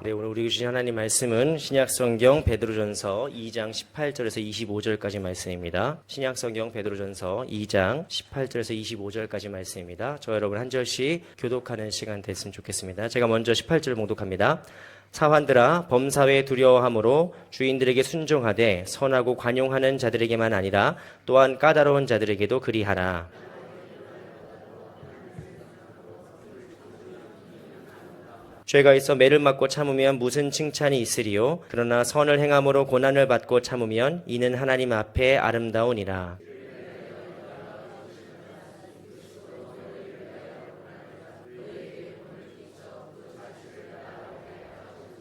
네, 오늘 우리 주신 하나님 말씀은 신약성경 베드로전서 2장 18절에서 25절까지 말씀입니다. 신약성경 베드로전서 2장 18절에서 25절까지 말씀입니다. 저 여러분 한 절씩 교독하는 시간 됐으면 좋겠습니다. 제가 먼저 18절을 봉독합니다. 사환들아, 범사에 두려워함으로 주인들에게 순종하되 선하고 관용하는 자들에게만 아니라 또한 까다로운 자들에게도 그리하라. 죄가 있어 매를 맞고 참으면 무슨 칭찬이 있으리요? 그러나 선을 행함으로 고난을 받고 참으면 이는 하나님 앞에 아름다우니라.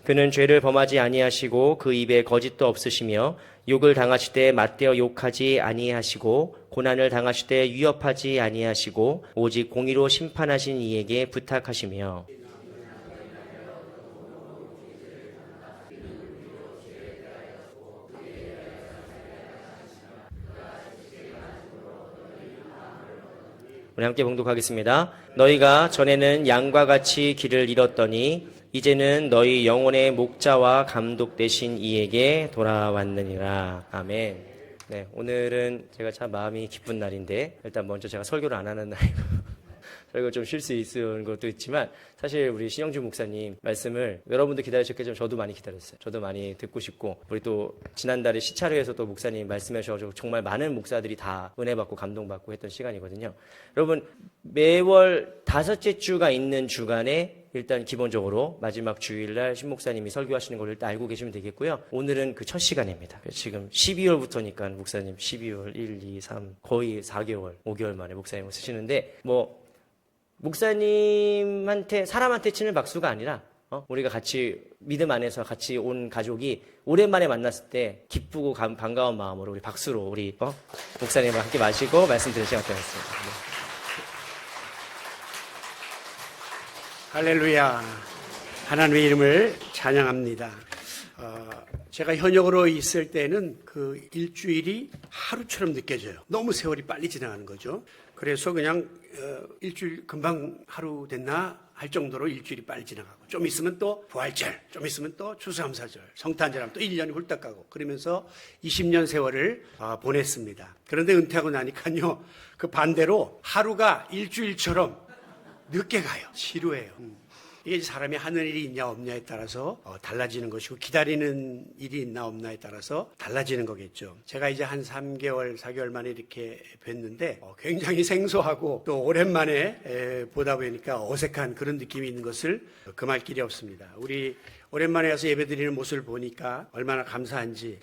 그는 죄를 범하지 아니하시고 그 입에 거짓도 없으시며 욕을 당하시되 맞대어 욕하지 아니하시고 고난을 당하시되 위협하지 아니하시고 오직 공의로 심판하신 이에게 부탁하시며 우리 함께 봉독하겠습니다. 너희가 전에는 양과 같이 길을 잃었더니 이제는 너희 영혼의 목자와 감독 되신 이에게 돌아왔느니라. 아멘. 네, 오늘은 제가 참 마음이 기쁜 날인데 일단 먼저 제가 설교를 안 하는 날이고 설교 좀 쉴 수 있는 것도 있지만 사실 우리 신영주 목사님 말씀을 여러분도 기다리셨겠지만 저도 많이 기다렸어요. 저도 많이 듣고 싶고 우리 또 지난달에 시차로에서 또 목사님 말씀하셔서 정말 많은 목사들이 다 은혜 받고 감동받고 했던 시간이거든요. 여러분 매월 5째 주가 있는 주간에 일단 기본적으로 마지막 주일날 신 목사님이 설교하시는 걸 일단 알고 계시면 되겠고요. 오늘은 그 첫 시간입니다. 지금 12월부터니까 목사님 12월 1, 2, 3 거의 4개월, 5개월 만에 목사님을 쓰시는데 목사님한테 사람한테 치는 박수가 아니라 우리가 같이 믿음 안에서 같이 온 가족이 오랜만에 만났을 때 기쁘고 반가운 마음으로 우리 박수로 우리 목사님과 함께 마시고 말씀드릴 시간 되었습니다. 네. 할렐루야. 하나님의 이름을 찬양합니다. 제가 현역으로 있을 때는 그 일주일이 하루처럼 느껴져요. 너무 세월이 빨리 지나가는 거죠. 그래서 그냥 일주일 금방 하루 됐나 할 정도로 일주일이 빨리 지나가고 좀 있으면 또 부활절, 좀 있으면 또 추수감사절, 성탄절하면 또 1년이 훌떡 가고 그러면서 20년 세월을 보냈습니다. 그런데 은퇴하고 나니까요. 그 반대로 하루가 일주일처럼 늦게 가요. 지루해요. 이게 사람이 하는 일이 있냐 없냐에 따라서 달라지는 것이고 기다리는 일이 있나 없나에 따라서 달라지는 거겠죠. 제가 이제 한 3개월, 4개월 만에 이렇게 뵀는데 굉장히 생소하고 또 오랜만에 보다 보니까 어색한 그런 느낌이 있는 것을 금할 길이 없습니다. 우리 오랜만에 와서 예배드리는 모습을 보니까 얼마나 감사한지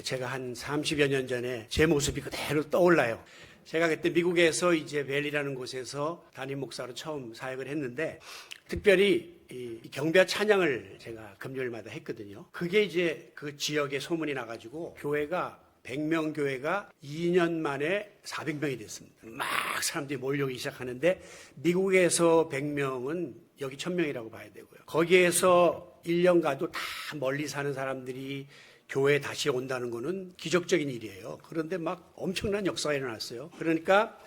제가 한 30여 년 전에 제 모습이 그대로 떠올라요. 제가 그때 미국에서 이제 벨리라는 곳에서 담임 목사로 처음 사역을 했는데 특별히 이 경배와 찬양을 제가 금요일마다 했거든요. 그게 이제 그 지역에 소문이 나가지고 교회가 100명 교회가 2년 만에 400명이 됐습니다. 막 사람들이 몰려오기 시작하는데 미국에서 100명은 여기 1000명이라고 봐야 되고요. 거기에서 1년 가도 다 멀리 사는 사람들이 교회에 다시 온다는 거는 기적적인 일이에요. 그런데 막 엄청난 역사가 일어났어요. 그러니까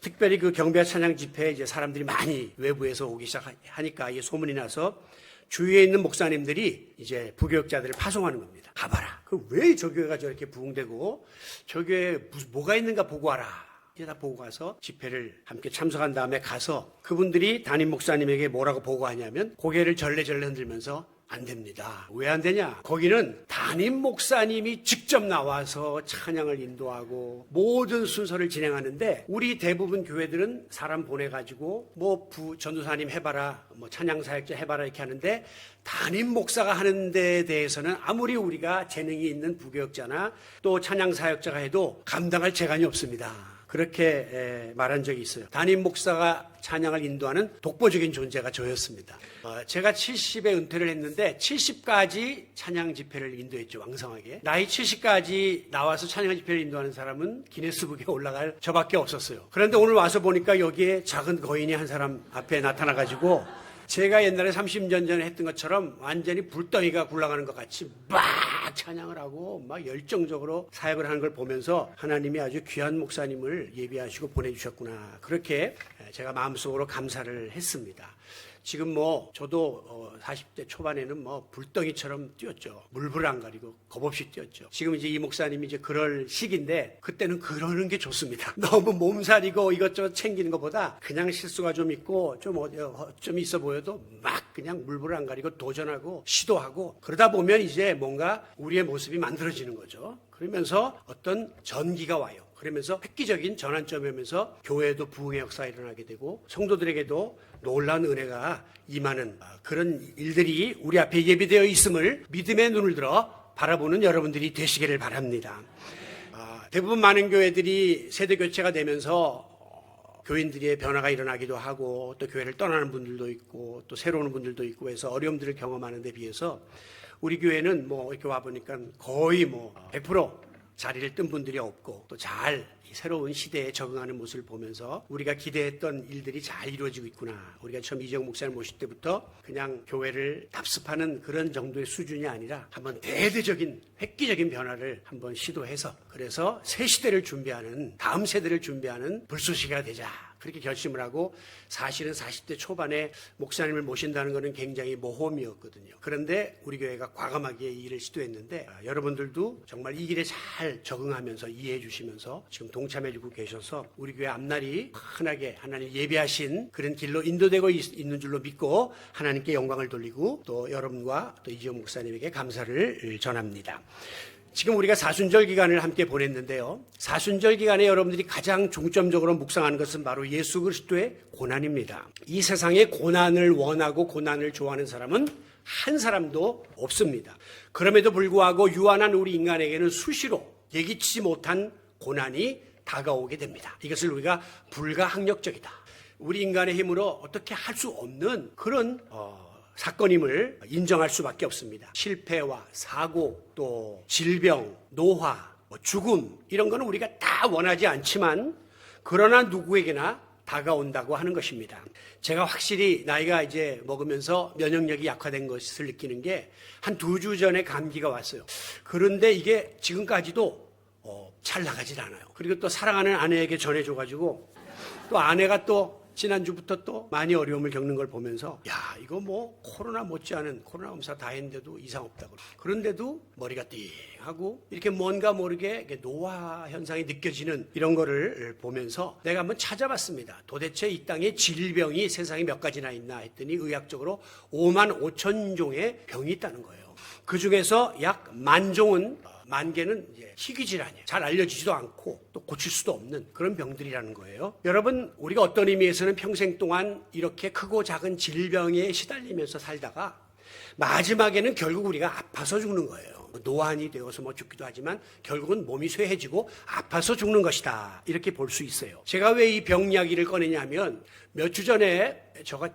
특별히 그 경배와 찬양 집회에 이제 사람들이 많이 외부에서 오기 시작하니까 이게 소문이 나서 주위에 있는 목사님들이 이제 부교역자들을 파송하는 겁니다. 가봐라. 그 왜 저 교회가 저렇게 부흥되고 저 교회에 뭐가 있는가 보고 와라. 이제 다 보고 가서 집회를 함께 참석한 다음에 가서 그분들이 담임 목사님에게 뭐라고 보고하냐면 고개를 절레절레 흔들면서 안 됩니다. 왜 안 되냐? 거기는 담임 목사님이 직접 나와서 찬양을 인도하고 모든 순서를 진행하는데 우리 대부분 교회들은 사람 보내가지고 전도사님 해봐라, 찬양 사역자 해봐라 이렇게 하는데 담임 목사가 하는 데에 대해서는 아무리 우리가 재능이 있는 부교역자나 또 찬양 사역자가 해도 감당할 재간이 없습니다. 그렇게 말한 적이 있어요. 담임 목사가 찬양을 인도하는 독보적인 존재가 저였습니다. 제가 70에 은퇴를 했는데 70까지 찬양 집회를 인도했죠. 왕성하게. 나이 70까지 나와서 찬양 집회를 인도하는 사람은 기네스북에 올라갈 저밖에 없었어요. 그런데 오늘 와서 보니까 여기에 작은 거인이 한 사람 앞에 나타나가지고 제가 옛날에 30년 전에 했던 것처럼 완전히 불덩이가 굴러가는 것 같이 막 찬양을 하고 막 열정적으로 사역을 하는 걸 보면서 하나님이 아주 귀한 목사님을 예비하시고 보내주셨구나. 그렇게 제가 마음속으로 감사를 했습니다. 지금 뭐 저도 40대 초반에는 뭐 불덩이처럼 뛰었죠. 물불 안 가리고 겁없이 뛰었죠. 지금 이제 이 목사님이 이제 그럴 시기인데 그때는 그러는 게 좋습니다. 너무 몸살이고 이것저것 챙기는 것보다 그냥 실수가 좀 있고 좀 있어 보여도 막 그냥 물불 안 가리고 도전하고 시도하고 그러다 보면 이제 뭔가 우리의 모습이 만들어지는 거죠. 그러면서 어떤 전기가 와요. 그러면서 획기적인 전환점이 오면서 교회에도 부흥의 역사가 일어나게 되고 성도들에게도 놀라운 은혜가 임하는 그런 일들이 우리 앞에 예비되어 있음을 믿음의 눈을 들어 바라보는 여러분들이 되시기를 바랍니다. 대부분 많은 교회들이 세대 교체가 되면서 교인들의 변화가 일어나기도 하고 또 교회를 떠나는 분들도 있고 또 새로 오는 분들도 있고 해서 어려움들을 경험하는 데 비해서 우리 교회는 뭐 이렇게 와보니까 거의 뭐 100% 자리를 뜬 분들이 없고 또 잘 새로운 시대에 적응하는 모습을 보면서 우리가 기대했던 일들이 잘 이루어지고 있구나. 우리가 처음 이재용 목사를 모실 때부터 그냥 교회를 답습하는 그런 정도의 수준이 아니라 한번 대대적인 획기적인 변화를 한번 시도해서 그래서 새 시대를 준비하는 다음 세대를 준비하는 불쏘시개가 되자. 그렇게 결심을 하고 사실은 40대 초반에 목사님을 모신다는 것은 굉장히 모험이었거든요. 그런데 우리 교회가 과감하게 이 일을 시도했는데 여러분들도 정말 이 길에 잘 적응하면서 이해해 주시면서 지금 동참해 주고 계셔서 우리 교회 앞날이 환하게 하나님 예비하신 그런 길로 인도되고 있는 줄로 믿고 하나님께 영광을 돌리고 또 여러분과 또 이지영 목사님에게 감사를 전합니다. 지금 우리가 사순절 기간을 함께 보냈는데요. 사순절 기간에 여러분들이 가장 중점적으로 묵상하는 것은 바로 예수 그리스도의 고난입니다. 이 세상에 고난을 원하고 고난을 좋아하는 사람은 한 사람도 없습니다. 그럼에도 불구하고 유한한 우리 인간에게는 수시로 예기치 못한 고난이 다가오게 됩니다. 이것을 우리가 불가항력적이다. 우리 인간의 힘으로 어떻게 할 수 없는 그런 사건임을 인정할 수밖에 없습니다. 실패와 사고, 또 질병, 노화, 죽음 이런 거는 우리가 다 원하지 않지만 그러나 누구에게나 다가온다고 하는 것입니다. 제가 확실히 나이가 이제 먹으면서 면역력이 약화된 것을 느끼는 게 한 2주 전에 감기가 왔어요. 그런데 이게 지금까지도 잘 나가질 않아요. 그리고 또 사랑하는 아내에게 전해줘가지고 또 아내가 또 지난주부터 또 많이 어려움을 겪는 걸 보면서 야 이거 뭐 코로나 못지않은 코로나 검사 다 했는데도 이상 없다고 그런데도 머리가 띵하고 이렇게 뭔가 모르게 노화 현상이 느껴지는 이런 거를 보면서 내가 한번 찾아봤습니다. 도대체 이 땅에 질병이 세상에 몇 가지나 있나 했더니 의학적으로 5만 5천 종의 병이 있다는 거예요. 그중에서 약 10,000종은 10,000개는 이제 희귀질환이에요. 잘 알려지지도 않고 또 고칠 수도 없는 그런 병들이라는 거예요. 여러분, 우리가 어떤 의미에서는 평생 동안 이렇게 크고 작은 질병에 시달리면서 살다가 마지막에는 결국 우리가 아파서 죽는 거예요. 노안이 되어서 뭐 죽기도 하지만 결국은 몸이 쇠해지고 아파서 죽는 것이다. 이렇게 볼 수 있어요. 제가 왜 이 병 이야기를 꺼내냐면 몇 주 전에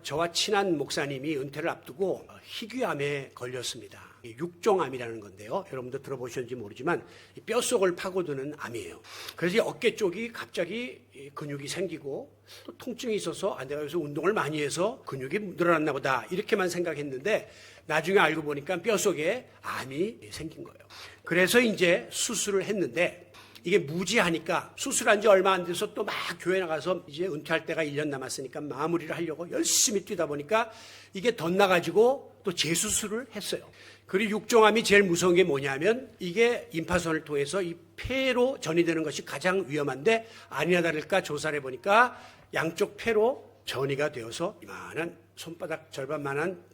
저와 친한 목사님이 은퇴를 앞두고 희귀암에 걸렸습니다. 육종암이라는 건데요. 여러분도 들어보셨는지 모르지만 뼛속을 파고드는 암이에요. 그래서 이 어깨 쪽이 갑자기 근육이 생기고 또 통증이 있어서 내가 여기서 운동을 많이 해서 근육이 늘어났나 보다 이렇게만 생각했는데 나중에 알고 보니까 뼛속에 암이 생긴 거예요. 그래서 이제 수술을 했는데 이게 무지하니까 수술한 지 얼마 안 돼서 또 막 교회 나가서 이제 은퇴할 때가 1년 남았으니까 마무리를 하려고 열심히 뛰다 보니까 이게 덧나가지고 또 재수술을 했어요. 그리고 육종암이 제일 무서운 게 뭐냐면 이게 임파선을 통해서 이 폐로 전이되는 것이 가장 위험한데 아니나 다를까 조사를 해보니까 양쪽 폐로 전이가 되어서 이만한 손바닥 절반만한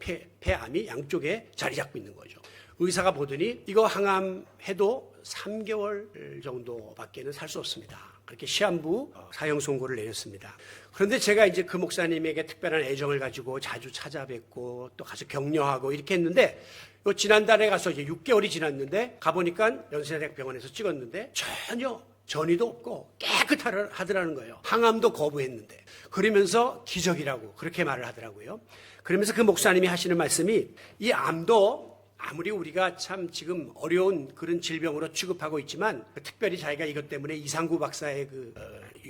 폐암이 양쪽에 자리 잡고 있는 거죠. 의사가 보더니 이거 항암해도 3개월 정도밖에는 살 수 없습니다. 그렇게 시한부 사형 선고를 내렸습니다. 그런데 제가 이제 그 목사님에게 특별한 애정을 가지고 자주 찾아뵙고 또 가서 격려하고 이렇게 했는데 지난달에 가서 이제 6개월이 지났는데 가보니까 연세대학병원에서 찍었는데 전혀 전이도 없고 깨끗하더라는 거예요. 항암도 거부했는데. 그러면서 기적이라고 그렇게 말을 하더라고요. 그러면서 그 목사님이 하시는 말씀이 이 암도 아무리 우리가 참 지금 어려운 그런 질병으로 취급하고 있지만 특별히 자기가 이것 때문에 이상구 박사의 그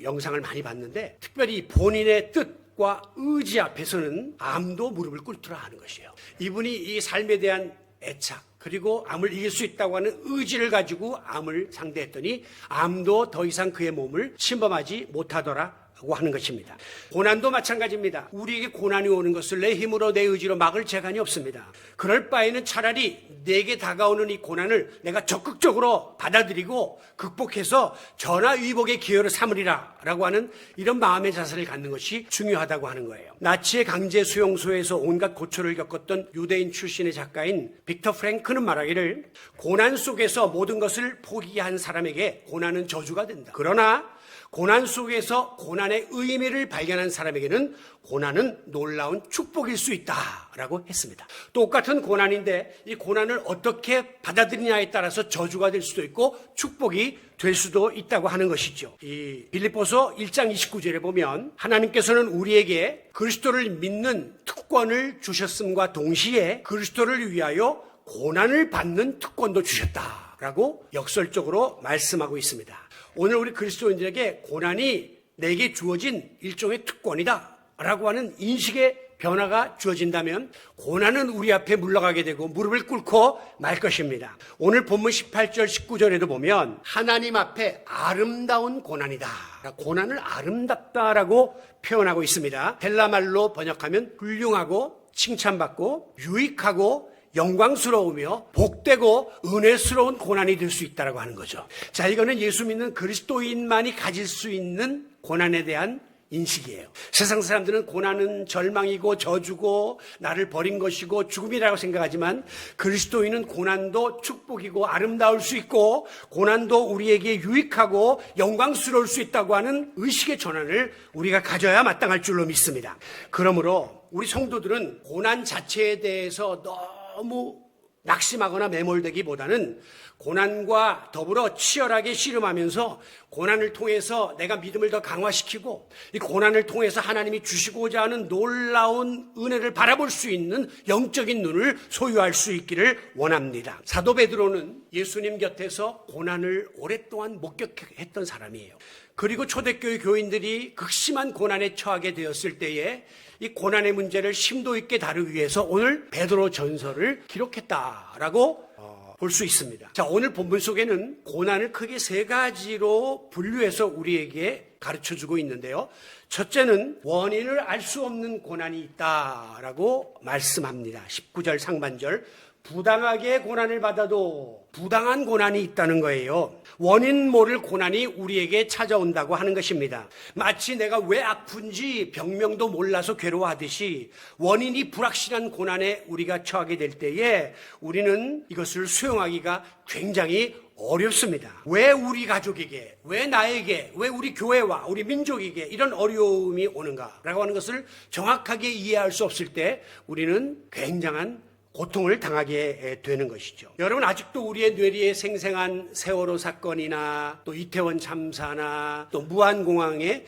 영상을 많이 봤는데 특별히 본인의 뜻과 의지 앞에서는 암도 무릎을 꿇더라 하는 것이에요. 이분이 이 삶에 대한 애착 그리고 암을 이길 수 있다고 하는 의지를 가지고 암을 상대했더니 암도 더 이상 그의 몸을 침범하지 못하더라 하는 것입니다. 고난도 마찬가지입니다. 우리에게 고난이 오는 것을 내 힘으로 내 의지로 막을 재간이 없습니다. 그럴 바에는 차라리 내게 다가오는 이 고난을 내가 적극적으로 받아들이고 극복해서 전화위복의 기회로 삼으리라 라고 하는 이런 마음의 자세를 갖는 것이 중요하다고 하는 거예요. 나치의 강제 수용소에서 온갖 고초를 겪었던 유대인 출신의 작가인 빅터 프랭크는 말하기를 고난 속에서 모든 것을 포기한 사람에게 고난은 저주가 된다. 그러나 고난 속에서 고난의 의미를 발견한 사람에게는 고난은 놀라운 축복일 수 있다라고 했습니다. 똑같은 고난인데 이 고난을 어떻게 받아들이냐에 따라서 저주가 될 수도 있고 축복이 될 수도 있다고 하는 것이죠. 이 빌립보서 1장 29절에 보면 하나님께서는 우리에게 그리스도를 믿는 특권을 주셨음과 동시에 그리스도를 위하여 고난을 받는 특권도 주셨다라고 역설적으로 말씀하고 있습니다. 오늘 우리 그리스도인들에게 고난이 내게 주어진 일종의 특권이다 라고 하는 인식의 변화가 주어진다면 고난은 우리 앞에 물러가게 되고 무릎을 꿇고 말 것입니다. 오늘 본문 18절 19절에도 보면 하나님 앞에 아름다운 고난이다. 고난을 아름답다라고 표현하고 있습니다. 헬라말로 번역하면 훌륭하고 칭찬받고 유익하고 영광스러우며 복되고 은혜스러운 고난이 될 수 있다고 하는 거죠. 자, 이거는 예수 믿는 그리스도인만이 가질 수 있는 고난에 대한 인식이에요. 세상 사람들은 고난은 절망이고 저주고 나를 버린 것이고 죽음이라고 생각하지만 그리스도인은 고난도 축복이고 아름다울 수 있고 고난도 우리에게 유익하고 영광스러울 수 있다고 하는 의식의 전환을 우리가 가져야 마땅할 줄로 믿습니다. 그러므로 우리 성도들은 고난 자체에 대해서 너무 낙심하거나 매몰되기보다는 고난과 더불어 치열하게 씨름하면서 고난을 통해서 내가 믿음을 더 강화시키고 이 고난을 통해서 하나님이 주시고자 하는 놀라운 은혜를 바라볼 수 있는 영적인 눈을 소유할 수 있기를 원합니다. 사도 베드로는 예수님 곁에서 고난을 오랫동안 목격했던 사람이에요. 그리고 초대교회 교인들이 극심한 고난에 처하게 되었을 때에 이 고난의 문제를 심도 있게 다루기 위해서 오늘 베드로 전서를 기록했다라고 볼 수 있습니다. 자, 오늘 본문 속에는 고난을 크게 세 가지로 분류해서 우리에게 가르쳐주고 있는데요. 첫째는 원인을 알 수 없는 고난이 있다라고 말씀합니다. 19절 상반절. 부당하게 고난을 받아도 부당한 고난이 있다는 거예요. 원인 모를 고난이 우리에게 찾아온다고 하는 것입니다. 마치 내가 왜 아픈지 병명도 몰라서 괴로워하듯이 원인이 불확실한 고난에 우리가 처하게 될 때에 우리는 이것을 수용하기가 굉장히 어렵습니다. 왜 우리 가족에게, 왜 나에게, 왜 우리 교회와 우리 민족에게 이런 어려움이 오는가라고 하는 것을 정확하게 이해할 수 없을 때 우리는 굉장한 고통을 당하게 되는 것이죠. 여러분, 아직도 우리의 뇌리에 생생한 세월호 사건이나 또 이태원 참사나 또 무안공항의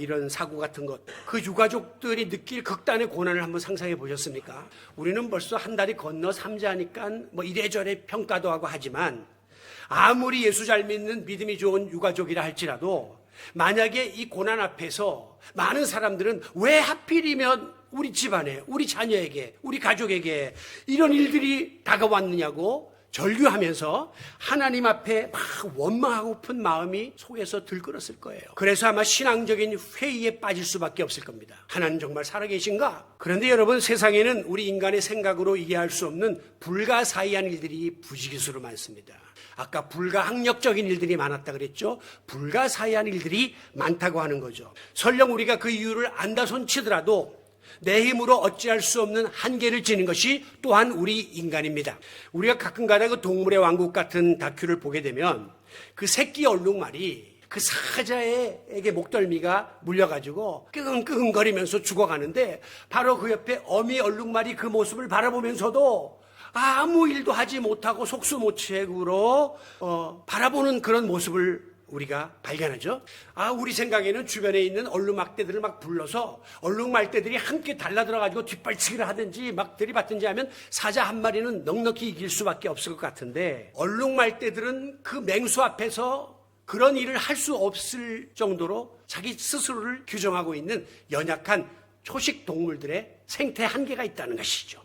이런 사고 같은 것, 그 유가족들이 느낄 극단의 고난을 한번 상상해 보셨습니까? 우리는 벌써 한 달이 건너 삼자니까 뭐 이래저래 평가도 하고 하지만 아무리 예수 잘 믿는 믿음이 좋은 유가족이라 할지라도 만약에 이 고난 앞에서 많은 사람들은 왜 하필이면 우리 집안에, 우리 자녀에게, 우리 가족에게 이런 일들이 다가왔느냐고 절규하면서 하나님 앞에 막 원망하고픈 마음이 속에서 들끓었을 거예요. 그래서 아마 신앙적인 회의에 빠질 수밖에 없을 겁니다. 하나님 정말 살아계신가? 그런데 여러분, 세상에는 우리 인간의 생각으로 이해할 수 없는 불가사의한 일들이 부지기수로 많습니다. 아까 불가항력적인 일들이 많았다 그랬죠? 불가사의한 일들이 많다고 하는 거죠. 설령 우리가 그 이유를 안다 손치더라도 내 힘으로 어찌할 수 없는 한계를 지닌 것이 또한 우리 인간입니다. 우리가 가끔가다 그 동물의 왕국 같은 다큐를 보게 되면 그 새끼 얼룩말이 그 사자에게 목덜미가 물려가지고 끙끙거리면서 죽어가는데 바로 그 옆에 어미 얼룩말이 그 모습을 바라보면서도 아무 일도 하지 못하고 속수무책으로 바라보는 그런 모습을 우리가 발견하죠. 우리 생각에는 주변에 있는 얼룩말떼들을 막 불러서 얼룩말떼들이 함께 달라들어가지고 뒷발치기를 하든지 막 들이받든지 하면 사자 한 마리는 넉넉히 이길 수밖에 없을 것 같은데 얼룩말떼들은 그 맹수 앞에서 그런 일을 할 수 없을 정도로 자기 스스로를 규정하고 있는 연약한 초식 동물들의 생태 한계가 있다는 것이죠.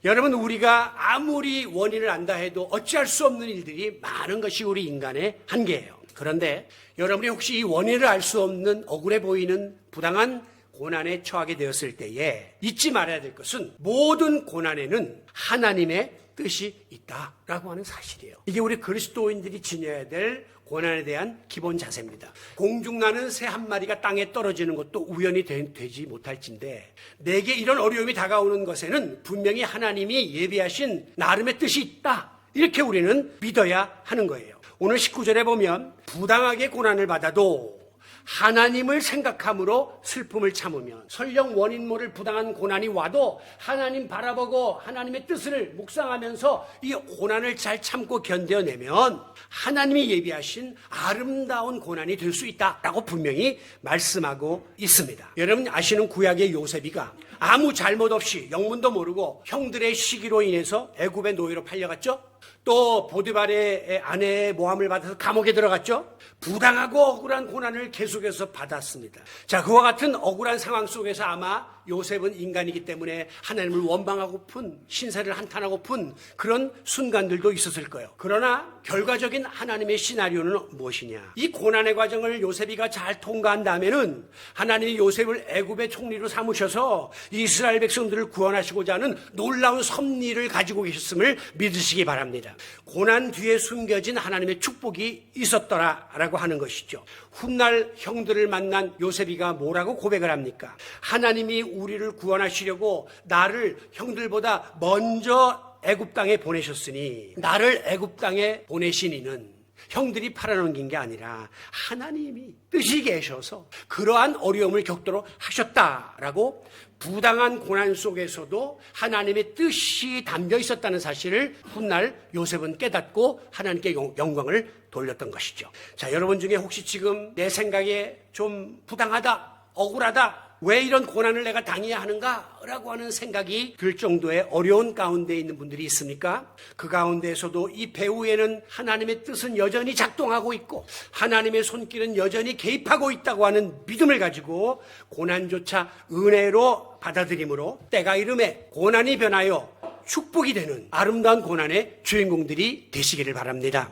여러분, 우리가 아무리 원인을 안다 해도 어찌할 수 없는 일들이 많은 것이 우리 인간의 한계예요. 그런데 여러분이 혹시 이 원인을 알 수 없는 억울해 보이는 부당한 고난에 처하게 되었을 때에 잊지 말아야 될 것은 모든 고난에는 하나님의 뜻이 있다라고 하는 사실이에요. 이게 우리 그리스도인들이 지녀야 될 고난에 대한 기본 자세입니다. 공중나는 새 한 마리가 땅에 떨어지는 것도 우연히 되지 못할진데 내게 이런 어려움이 다가오는 것에는 분명히 하나님이 예비하신 나름의 뜻이 있다. 이렇게 우리는 믿어야 하는 거예요. 오늘 19절에 보면 부당하게 고난을 받아도 하나님을 생각함으로 슬픔을 참으면 설령 원인 모를 부당한 고난이 와도 하나님 바라보고 하나님의 뜻을 묵상하면서 이 고난을 잘 참고 견뎌내면 하나님이 예비하신 아름다운 고난이 될 수 있다라고 분명히 말씀하고 있습니다. 여러분 아시는 구약의 요셉이가 아무 잘못 없이 영문도 모르고 형들의 시기로 인해서 애굽의 노예로 팔려갔죠. 또 보디발의 아내의 모함을 받아서 감옥에 들어갔죠. 부당하고 억울한 고난을 계속해서 받았습니다. 자, 그와 같은 억울한 상황 속에서 아마 요셉은 인간이기 때문에 하나님을 원망하고픈 신세를 한탄하고픈 그런 순간들도 있었을 거예요. 그러나 결과적인 하나님의 시나리오는 무엇이냐? 이 고난의 과정을 요셉이가 잘 통과한 다음에는 하나님이 요셉을 애굽의 총리로 삼으셔서 이스라엘 백성들을 구원하시고자 하는 놀라운 섭리를 가지고 계셨음을 믿으시기 바랍니다. 고난 뒤에 숨겨진 하나님의 축복이 있었더라라고 하는 것이죠. 훗날 형들을 만난 요셉이가 뭐라고 고백을 합니까? 하나님이 우리를 구원하시려고 나를 형들보다 먼저 애굽 땅에 보내셨으니 나를 애굽 땅에 보내신 이는 형들이 팔아넘긴 게 아니라 하나님이 뜻이 계셔서 그러한 어려움을 겪도록 하셨다라고 부당한 고난 속에서도 하나님의 뜻이 담겨 있었다는 사실을 훗날 요셉은 깨닫고 하나님께 영광을 돌렸던 것이죠. 자, 여러분 중에 혹시 지금 내 생각에 좀 부당하다, 억울하다, 왜 이런 고난을 내가 당해야 하는가라고 하는 생각이 들 정도의 어려운 가운데 있는 분들이 있습니까? 그 가운데에서도 이 배후에는 하나님의 뜻은 여전히 작동하고 있고 하나님의 손길은 여전히 개입하고 있다고 하는 믿음을 가지고 고난조차 은혜로 받아들임으로 때가 이름에 고난이 변하여 축복이 되는 아름다운 고난의 주인공들이 되시기를 바랍니다.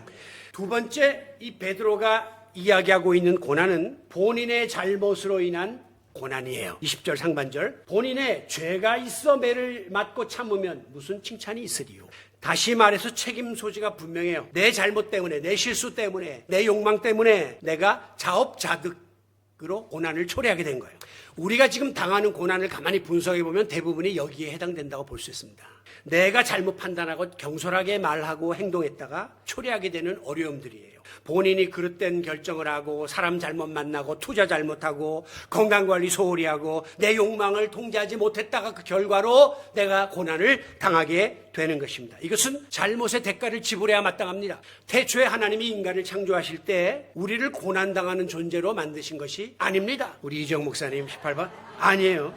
두 번째, 이 베드로가 이야기하고 있는 고난은 본인의 잘못으로 인한 고난이에요. 20절 상반절, 본인의 죄가 있어 매를 맞고 참으면 무슨 칭찬이 있으리요. 다시 말해서 책임 소지가 분명해요. 내 잘못 때문에, 내 실수 때문에, 내 욕망 때문에 내가 자업자득으로 고난을 초래하게 된 거예요. 우리가 지금 당하는 고난을 가만히 분석해 보면 대부분이 여기에 해당된다고 볼 수 있습니다. 내가 잘못 판단하고 경솔하게 말하고 행동했다가 초래하게 되는 어려움들이에요. 본인이 그릇된 결정을 하고 사람 잘못 만나고 투자 잘못하고 건강관리 소홀히 하고 내 욕망을 통제하지 못했다가 그 결과로 내가 고난을 당하게 되는 것입니다. 이것은 잘못의 대가를 지불해야 마땅합니다. 태초에 하나님이 인간을 창조하실 때 우리를 고난당하는 존재로 만드신 것이 아닙니다. 우리 이정 목사님 18번 아니에요.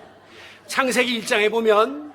창세기 1장에 보면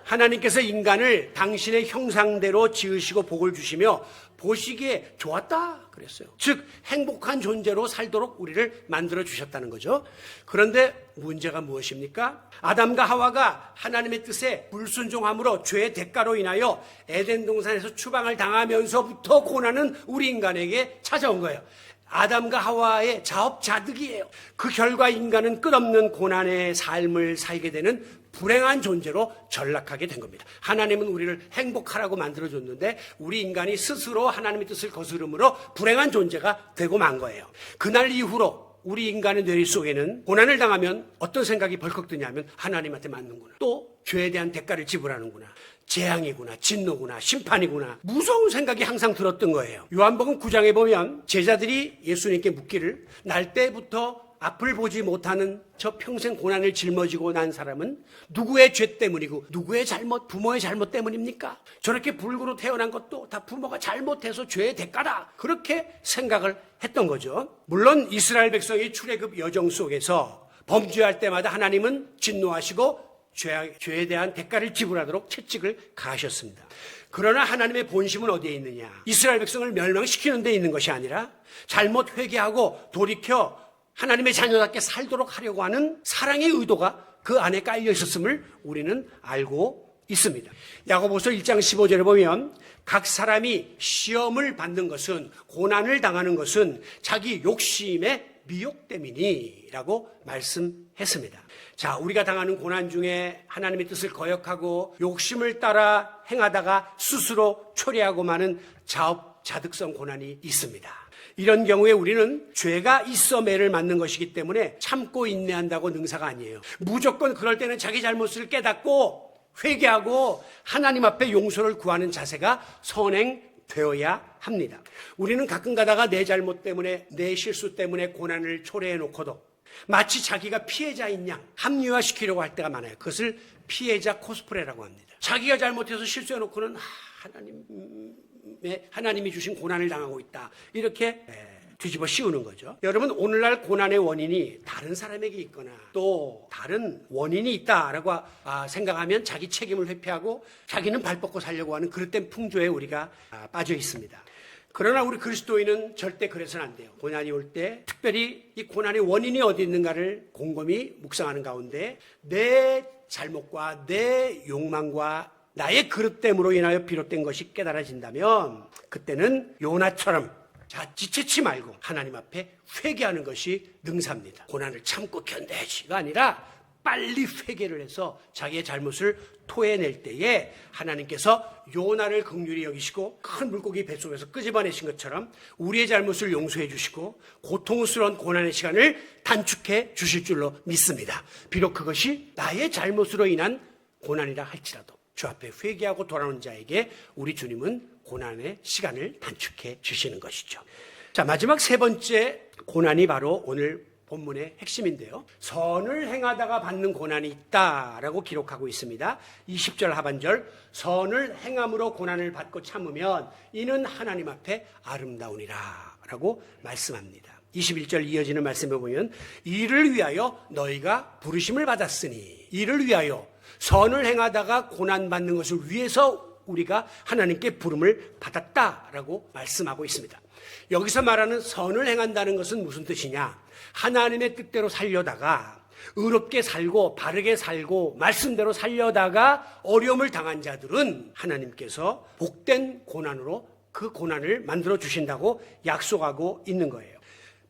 하나님께서 인간을 당신의 형상대로 지으시고 복을 주시며 보시기에 좋았다 그랬어요. 즉 행복한 존재로 살도록 우리를 만들어 주셨다는 거죠. 그런데 문제가 무엇입니까? 아담과 하와가 하나님의 뜻에 불순종함으로 죄의 대가로 인하여 에덴 동산에서 추방을 당하면서부터 고난은 우리 인간에게 찾아온 거예요. 아담과 하와의 자업자득이에요. 그 결과 인간은 끝없는 고난의 삶을 살게 되는 불행한 존재로 전락하게 된 겁니다. 하나님은 우리를 행복하라고 만들어줬는데 우리 인간이 스스로 하나님의 뜻을 거스름으로 불행한 존재가 되고 만 거예요. 그날 이후로 우리 인간의 뇌리 속에는 고난을 당하면 어떤 생각이 벌컥 드냐면 하나님한테 맞는구나. 또 죄에 대한 대가를 지불하는구나. 재앙이구나, 진노구나, 심판이구나. 무서운 생각이 항상 들었던 거예요. 요한복음 9장에 보면 제자들이 예수님께 묻기를 날 때부터 앞을 보지 못하는 저 평생 고난을 짊어지고 난 사람은 누구의 죄 때문이고 누구의 잘못, 부모의 잘못 때문입니까? 저렇게 불구로 태어난 것도 다 부모가 잘못해서 죄의 대가다. 그렇게 생각을 했던 거죠. 물론 이스라엘 백성의 출애굽 여정 속에서 범죄할 때마다 하나님은 진노하시고 죄에 대한 대가를 지불하도록 채찍을 가하셨습니다. 그러나 하나님의 본심은 어디에 있느냐? 이스라엘 백성을 멸망시키는 데 있는 것이 아니라 잘못 회개하고 돌이켜 하나님의 자녀답게 살도록 하려고 하는 사랑의 의도가 그 안에 깔려 있었음을 우리는 알고 있습니다. 야고보서 1장 15절에 보면 각 사람이 시험을 받는 것은, 고난을 당하는 것은 자기 욕심의 미혹 때문이라고 말씀했습니다. 자, 우리가 당하는 고난 중에 하나님의 뜻을 거역하고 욕심을 따라 행하다가 스스로 초래하고 마는 자업자득성 고난이 있습니다. 이런 경우에 우리는 죄가 있어 매를 맞는 것이기 때문에 참고 인내한다고 능사가 아니에요. 무조건 그럴 때는 자기 잘못을 깨닫고 회개하고 하나님 앞에 용서를 구하는 자세가 선행되어야 합니다. 우리는 가끔 가다가 내 잘못 때문에, 내 실수 때문에 고난을 초래해 놓고도 마치 자기가 피해자인 양 합리화시키려고 할 때가 많아요. 그것을 피해자 코스프레라고 합니다. 자기가 잘못해서 실수해 놓고는 하나님이 주신 고난을 당하고 있다, 이렇게 뒤집어 씌우는 거죠. 여러분, 오늘날 고난의 원인이 다른 사람에게 있거나 또 다른 원인이 있다라고 생각하면 자기 책임을 회피하고 자기는 발 뻗고 살려고 하는 그릇된 풍조에 우리가 빠져 있습니다. 그러나 우리 그리스도인은 절대 그래서는 안 돼요. 고난이 올 때 특별히 이 고난의 원인이 어디 있는가를 곰곰이 묵상하는 가운데 내 잘못과 내 욕망과 나의 그릇됨으로 인하여 비롯된 것이 깨달아진다면 그때는 요나처럼 지체치 말고 하나님 앞에 회개하는 것이 능사입니다. 고난을 참고 견뎌야지가 아니라 빨리 회개를 해서 자기의 잘못을 토해낼 때에 하나님께서 요나를 긍휼히 여기시고 큰 물고기 뱃속에서 끄집어내신 것처럼 우리의 잘못을 용서해 주시고 고통스러운 고난의 시간을 단축해 주실 줄로 믿습니다. 비록 그것이 나의 잘못으로 인한 고난이라 할지라도 주 앞에 회개하고 돌아오는 자에게 우리 주님은 고난의 시간을 단축해 주시는 것이죠. 자, 마지막 세 번째 고난이 바로 오늘 본문의 핵심인데요. 선을 행하다가 받는 고난이 있다라고 기록하고 있습니다. 20절 하반절, 선을 행함으로 고난을 받고 참으면 이는 하나님 앞에 아름다우니라 라고 말씀합니다. 21절 이어지는 말씀에 보면 이를 위하여 너희가 부르심을 받았으니, 이를 위하여 선을 행하다가 고난받는 것을 위해서 우리가 하나님께 부름을 받았다라고 말씀하고 있습니다. 여기서 말하는 선을 행한다는 것은 무슨 뜻이냐? 하나님의 뜻대로 살려다가 의롭게 살고 바르게 살고 말씀대로 살려다가 어려움을 당한 자들은 하나님께서 복된 고난으로 그 고난을 만들어 주신다고 약속하고 있는 거예요.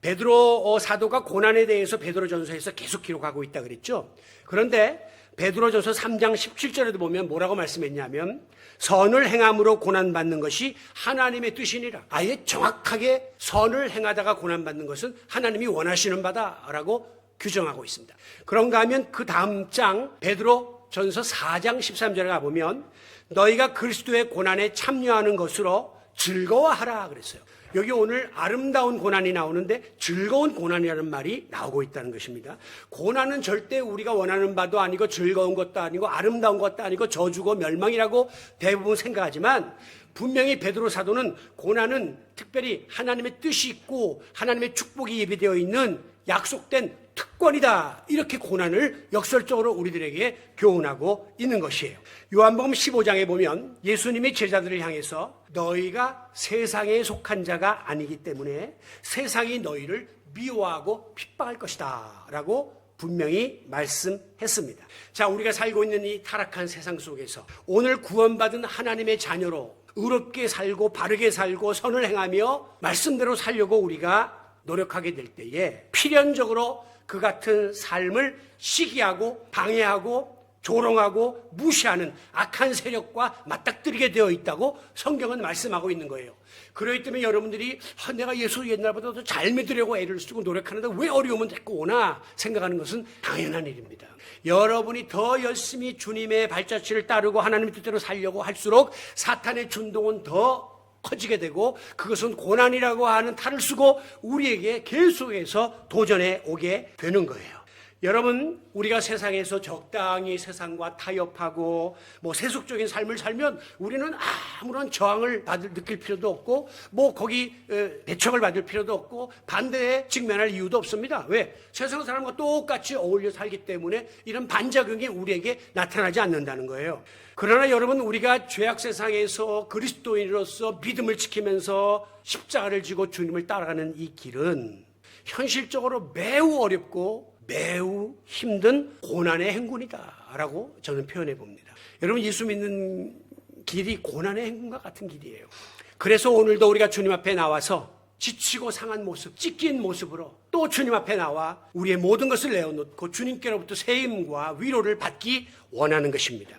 베드로 사도가 고난에 대해서 베드로전서에서 계속 기록하고 있다 그랬죠. 그런데 베드로전서 3장 17절에도 보면 뭐라고 말씀했냐면 선을 행함으로 고난받는 것이 하나님의 뜻이니라. 아예 정확하게 선을 행하다가 고난받는 것은 하나님이 원하시는 바다라고 규정하고 있습니다. 그런가 하면 그 다음 장 베드로전서 4장 13절에 가보면 너희가 그리스도의 고난에 참여하는 것으로 즐거워하라 그랬어요. 여기 오늘 아름다운 고난이 나오는데 즐거운 고난이라는 말이 나오고 있다는 것입니다. 고난은 절대 우리가 원하는 바도 아니고 즐거운 것도 아니고 아름다운 것도 아니고 저주고 멸망이라고 대부분 생각하지만 분명히 베드로 사도는 고난은 특별히 하나님의 뜻이 있고 하나님의 축복이 예비되어 있는 약속된 특권이다, 이렇게 고난을 역설적으로 우리들에게 교훈하고 있는 것이에요. 요한복음 15장에 보면 예수님이 제자들을 향해서 너희가 세상에 속한 자가 아니기 때문에 세상이 너희를 미워하고 핍박할 것이다 라고 분명히 말씀했습니다. 자, 우리가 살고 있는 이 타락한 세상 속에서 오늘 구원받은 하나님의 자녀로 의롭게 살고 바르게 살고 선을 행하며 말씀대로 살려고 우리가 노력하게 될 때에 필연적으로 그 같은 삶을 시기하고 방해하고 조롱하고 무시하는 악한 세력과 맞닥뜨리게 되어 있다고 성경은 말씀하고 있는 거예요. 그렇기 때문에 여러분들이 내가 예수 옛날보다 더 잘 믿으려고 애를 쓰고 노력하는데 왜 어려움은 자꾸 오나 생각하는 것은 당연한 일입니다. 여러분이 더 열심히 주님의 발자취를 따르고 하나님의 뜻대로 살려고 할수록 사탄의 준동은 더 커지게 되고 그것은 고난이라고 하는 탈을 쓰고 우리에게 계속해서 도전해 오게 되는 거예요. 여러분, 우리가 세상에서 적당히 세상과 타협하고 세속적인 삶을 살면 우리는 아무런 저항을 느낄 필요도 없고 거기 배척을 받을 필요도 없고 반대에 직면할 이유도 없습니다. 왜? 세상 사람과 똑같이 어울려 살기 때문에 이런 반작용이 우리에게 나타나지 않는다는 거예요. 그러나 여러분, 우리가 죄악 세상에서 그리스도인으로서 믿음을 지키면서 십자가를 지고 주님을 따라가는 이 길은 현실적으로 매우 어렵고 매우 힘든 고난의 행군이다라고 저는 표현해 봅니다. 여러분, 예수 믿는 길이 고난의 행군과 같은 길이에요. 그래서 오늘도 우리가 주님 앞에 나와서 지치고 상한 모습, 찢긴 모습으로 또 주님 앞에 나와 우리의 모든 것을 내어놓고 주님께로부터 세임과 위로를 받기 원하는 것입니다.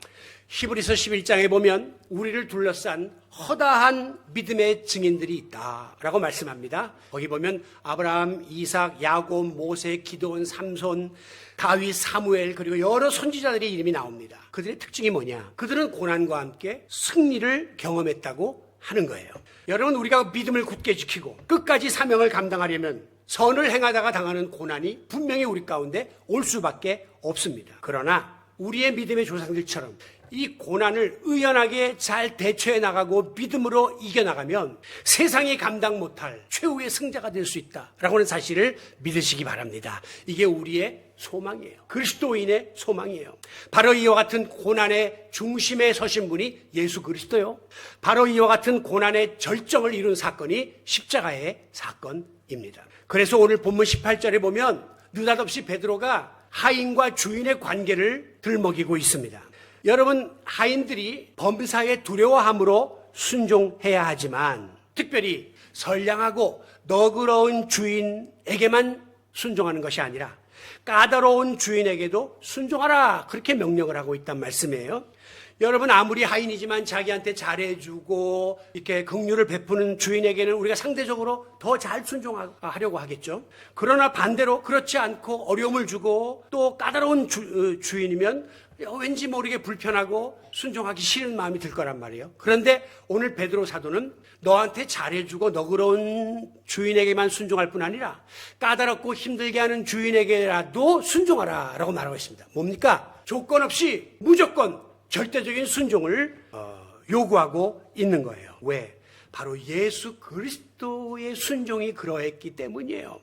히브리서 11장에 보면 우리를 둘러싼 허다한 믿음의 증인들이 있다라고 말씀합니다. 거기 보면 아브라함, 이삭, 야곱, 모세, 기드온, 삼손, 다윗, 사무엘, 그리고 여러 선지자들의 이름이 나옵니다. 그들의 특징이 뭐냐? 그들은 고난과 함께 승리를 경험했다고 하는 거예요. 여러분, 우리가 믿음을 굳게 지키고 끝까지 사명을 감당하려면 선을 행하다가 당하는 고난이 분명히 우리 가운데 올 수밖에 없습니다. 그러나 우리의 믿음의 조상들처럼 이 고난을 의연하게 잘 대처해 나가고 믿음으로 이겨나가면 세상이 감당 못할 최후의 승자가 될 수 있다라고 하는 사실을 믿으시기 바랍니다. 이게 우리의 소망이에요. 그리스도인의 소망이에요. 바로 이와 같은 고난의 중심에 서신 분이 예수 그리스도요. 바로 이와 같은 고난의 절정을 이룬 사건이 십자가의 사건입니다. 그래서 오늘 본문 18절에 보면 느닷없이 베드로가 하인과 주인의 관계를 들먹이고 있습니다. 여러분, 하인들이 범사에 두려워함으로 순종해야 하지만 특별히 선량하고 너그러운 주인에게만 순종하는 것이 아니라 까다로운 주인에게도 순종하라, 그렇게 명령을 하고 있단 말씀이에요. 여러분, 아무리 하인이지만 자기한테 잘해주고 이렇게 긍휼을 베푸는 주인에게는 우리가 상대적으로 더 잘 순종하려고 하겠죠. 그러나 반대로 그렇지 않고 어려움을 주고 또 까다로운 주인이면 왠지 모르게 불편하고 순종하기 싫은 마음이 들 거란 말이에요. 그런데 오늘 베드로 사도는 너한테 잘해주고 너그러운 주인에게만 순종할 뿐 아니라 까다롭고 힘들게 하는 주인에게라도 순종하라 라고 말하고 있습니다. 뭡니까? 조건 없이 무조건 절대적인 순종을 요구하고 있는 거예요. 왜? 바로 예수 그리스도의 순종이 그러했기 때문이에요.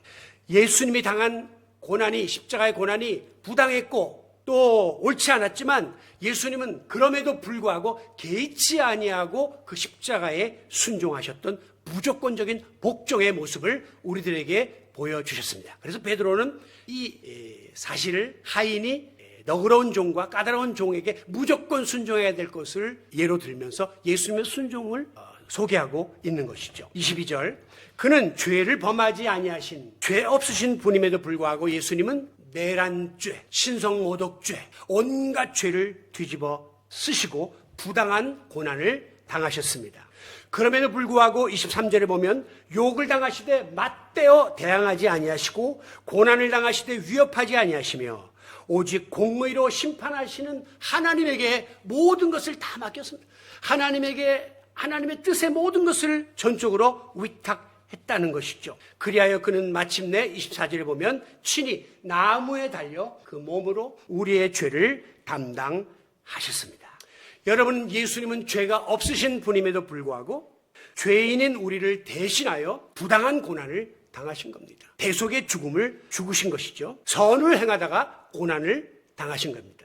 예수님이 당한 고난이, 십자가의 고난이 부당했고 또 옳지 않았지만 예수님은 그럼에도 불구하고 개의치 아니하고 그 십자가에 순종하셨던 무조건적인 복종의 모습을 우리들에게 보여주셨습니다. 그래서 베드로는 이 사실을 하인이 너그러운 종과 까다로운 종에게 무조건 순종해야 될 것을 예로 들면서 예수님의 순종을 소개하고 있는 것이죠. 22절, 그는 죄를 범하지 아니하신 죄 없으신 분임에도 불구하고 예수님은 내란죄, 신성모독죄, 온갖 죄를 뒤집어 쓰시고 부당한 고난을 당하셨습니다. 그럼에도 불구하고 23절에 보면 욕을 당하시되 맞대어 대항하지 아니하시고 고난을 당하시되 위협하지 아니하시며 오직 공의로 심판하시는 하나님에게 모든 것을 다 맡겼습니다. 하나님의 뜻의 모든 것을 전적으로 위탁했다는 것이죠. 그리하여 그는 마침내 24절에 보면 친히 나무에 달려 그 몸으로 우리의 죄를 담당하셨습니다. 여러분, 예수님은 죄가 없으신 분임에도 불구하고 죄인인 우리를 대신하여 부당한 고난을 당하신 겁니다. 대속의 죽음을 죽으신 것이죠. 선을 행하다가 고난을 당하신 겁니다.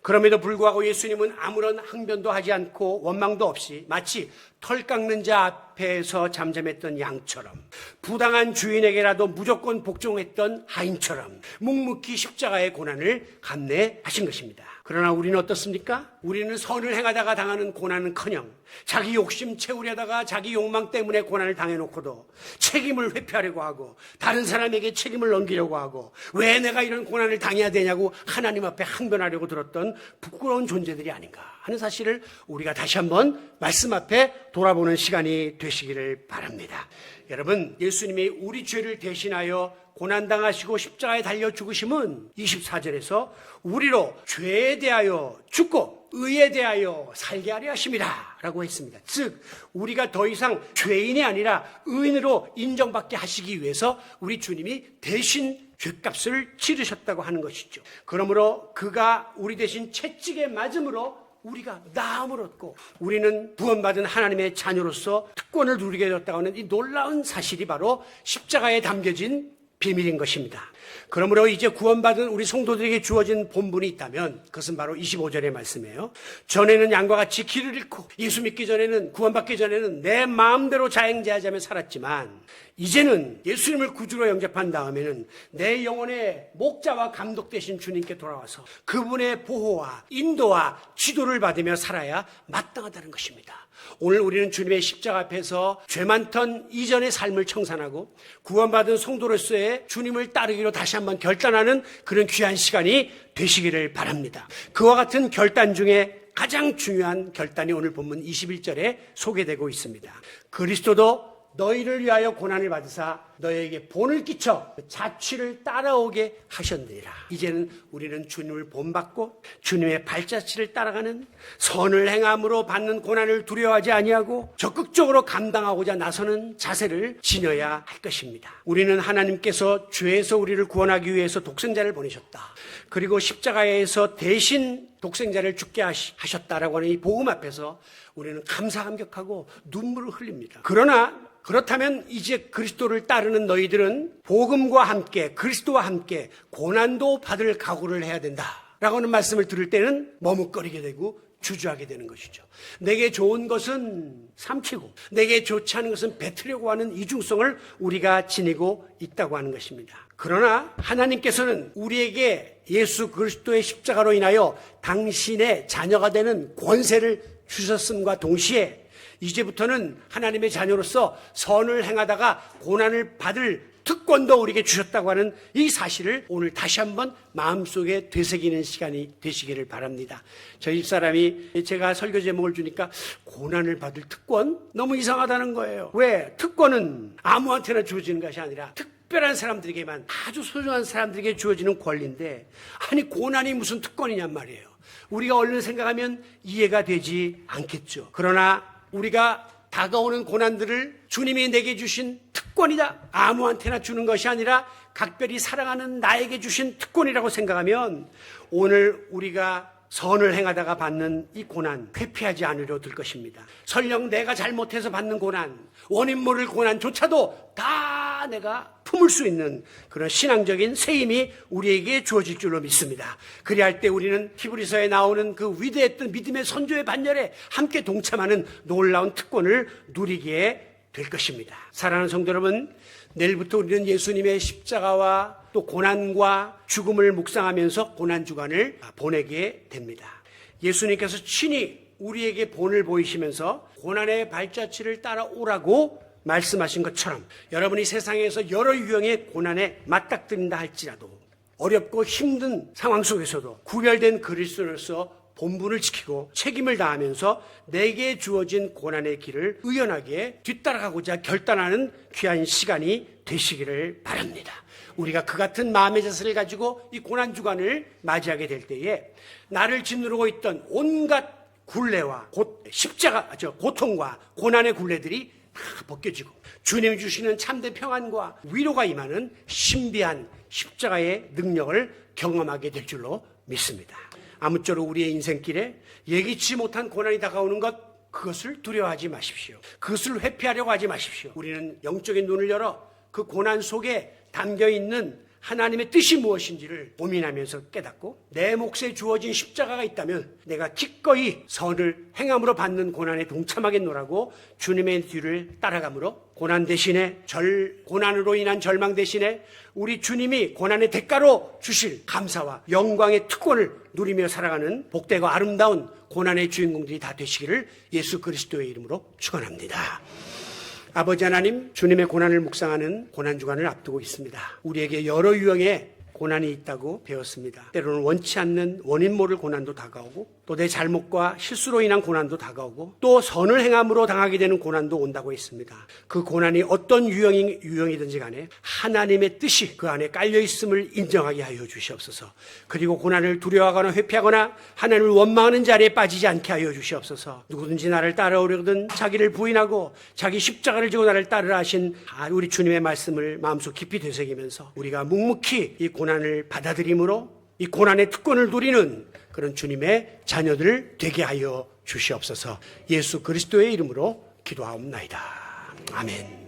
그럼에도 불구하고 예수님은 아무런 항변도 하지 않고 원망도 없이 마치 털 깎는 자 앞에서 잠잠했던 양처럼 부당한 주인에게라도 무조건 복종했던 하인처럼 묵묵히 십자가의 고난을 감내하신 것입니다. 그러나 우리는 어떻습니까? 우리는 선을 행하다가 당하는 고난은커녕 자기 욕심 채우려다가 자기 욕망 때문에 고난을 당해놓고도 책임을 회피하려고 하고 다른 사람에게 책임을 넘기려고 하고 왜 내가 이런 고난을 당해야 되냐고 하나님 앞에 항변하려고 들었던 부끄러운 존재들이 아닌가 하는 사실을 우리가 다시 한번 말씀 앞에 돌아보는 시간이 되시기를 바랍니다. 여러분, 예수님이 우리 죄를 대신하여 고난당하시고 십자가에 달려 죽으심은 24절에서 우리로 죄에 대하여 죽고 의에 대하여 살게 하려 하심이라 라고 했습니다. 즉 우리가 더 이상 죄인이 아니라 의인으로 인정받게 하시기 위해서 우리 주님이 대신 죄값을 치르셨다고 하는 것이죠. 그러므로 그가 우리 대신 채찍에 맞음으로 우리가 나음을 얻고 우리는 구원받은 하나님의 자녀로서 특권을 누리게 되었다고 하는 이 놀라운 사실이 바로 십자가에 담겨진 비밀인 것입니다. 그러므로 이제 구원받은 우리 성도들에게 주어진 본분이 있다면 그것은 바로 25절의 말씀이에요. 전에는 양과 같이 길을 잃고 예수 믿기 전에는, 구원받기 전에는 내 마음대로 자행자하자며 살았지만 이제는 예수님을 구주로 영접한 다음에는 내 영혼의 목자와 감독 되신 주님께 돌아와서 그분의 보호와 인도와 지도를 받으며 살아야 마땅하다는 것입니다. 오늘 우리는 주님의 십자가 앞에서 죄 많던 이전의 삶을 청산하고 구원받은 성도로서의 주님을 따르기로 다시 한번 결단하는 그런 귀한 시간이 되시기를 바랍니다. 그와 같은 결단 중에 가장 중요한 결단이 오늘 본문 21절에 소개되고 있습니다. 그리스도도 너희를 위하여 고난을 받으사 너희에게 본을 끼쳐 자취를 따라오게 하셨느니라. 이제는 우리는 주님을 본받고 주님의 발자취를 따라가는, 선을 행함으로 받는 고난을 두려워하지 아니하고 적극적으로 감당하고자 나서는 자세를 지녀야 할 것입니다. 우리는 하나님께서 죄에서 우리를 구원하기 위해서 독생자를 보내셨다. 그리고 십자가에서 대신 독생자를 죽게 하셨다라고 하는 이 복음 앞에서 우리는 감사감격하고 눈물을 흘립니다. 그렇다면 이제 그리스도를 따르는 너희들은 복음과 함께, 그리스도와 함께 고난도 받을 각오를 해야 된다라고 하는 말씀을 들을 때는 머뭇거리게 되고 주저하게 되는 것이죠. 내게 좋은 것은 삼키고 내게 좋지 않은 것은 뱉으려고 하는 이중성을 우리가 지니고 있다고 하는 것입니다. 그러나 하나님께서는 우리에게 예수 그리스도의 십자가로 인하여 당신의 자녀가 되는 권세를 주셨음과 동시에 이제부터는 하나님의 자녀로서 선을 행하다가 고난을 받을 특권도 우리에게 주셨다고 하는 이 사실을 오늘 다시 한번 마음속에 되새기는 시간이 되시기를 바랍니다. 저희 집사람이 제가 설교 제목을 주니까 고난을 받을 특권? 너무 이상하다는 거예요. 왜? 특권은 아무한테나 주어지는 것이 아니라 특별한 사람들에게만, 아주 소중한 사람들에게 주어지는 권리인데, 아니 고난이 무슨 특권이냔 말이에요. 우리가 얼른 생각하면 이해가 되지 않겠죠. 그러나 우리가 다가오는 고난들을 주님이 내게 주신 특권이다, 아무한테나 주는 것이 아니라 각별히 사랑하는 나에게 주신 특권이라고 생각하면 오늘 우리가 선을 행하다가 받는 이 고난 회피하지 않으려 들 것입니다. 설령 내가 잘못해서 받는 고난, 원인 모를 고난조차도 다 내가 품을 수 있는 그런 신앙적인 세임이 우리에게 주어질 줄로 믿습니다. 그리할 때 우리는 히브리서에 나오는 그 위대했던 믿음의 선조의 반열에 함께 동참하는 놀라운 특권을 누리게 될 것입니다. 사랑하는 성도 여러분, 내일부터 우리는 예수님의 십자가와 또 고난과 죽음을 묵상하면서 고난주간을 보내게 됩니다. 예수님께서 친히 우리에게 본을 보이시면서 고난의 발자취를 따라오라고 말씀하신 것처럼 여러분이 세상에서 여러 유형의 고난에 맞닥뜨린다 할지라도 어렵고 힘든 상황 속에서도 구별된 그리스도로서 본분을 지키고 책임을 다하면서 내게 주어진 고난의 길을 의연하게 뒤따라가고자 결단하는 귀한 시간이 되시기를 바랍니다. 우리가 그 같은 마음의 자세를 가지고 이 고난주간을 맞이하게 될 때에 나를 짓누르고 있던 온갖 굴레와 고통과 고난의 굴레들이 다 벗겨지고 주님이 주시는 참된 평안과 위로가 임하는 신비한 십자가의 능력을 경험하게 될 줄로 믿습니다. 아무쪼록 우리의 인생길에 예기치 못한 고난이 다가오는 그것을 두려워하지 마십시오. 그것을 회피하려고 하지 마십시오. 우리는 영적인 눈을 열어 그 고난 속에 담겨있는 하나님의 뜻이 무엇인지를 고민하면서 깨닫고 내 몫에 주어진 십자가가 있다면 내가 기꺼이 선을 행함으로 받는 고난에 동참하겠노라고 주님의 뒤를 따라가므로 고난 대신에 고난으로 인한 절망 대신에 우리 주님이 고난의 대가로 주실 감사와 영광의 특권을 누리며 살아가는 복되고 아름다운 고난의 주인공들이 다 되시기를 예수 그리스도의 이름으로 축원합니다. 아버지 하나님, 주님의 고난을 묵상하는 고난주간을 앞두고 있습니다. 우리에게 여러 유형의 고난이 있다고 배웠습니다. 때로는 원치 않는 원인 모를 고난도 다가오고 또 내 잘못과 실수로 인한 고난도 다가오고 또 선을 행함으로 당하게 되는 고난도 온다고 했습니다. 그 고난이 어떤 유형이든지 간에 하나님의 뜻이 그 안에 깔려 있음을 인정하게 하여 주시옵소서. 그리고 고난을 두려워하거나 회피하거나 하나님을 원망하는 자리에 빠지지 않게 하여 주시옵소서. 누구든지 나를 따라오려거든 자기를 부인하고 자기 십자가를 지고 나를 따르라 하신 우리 주님의 말씀을 마음속 깊이 되새기면서 우리가 묵묵히 이 고난을 받아들임으로 이 고난의 특권을 누리는 그런 주님의 자녀들 되게 하여 주시옵소서. 예수 그리스도의 이름으로 기도하옵나이다. 아멘.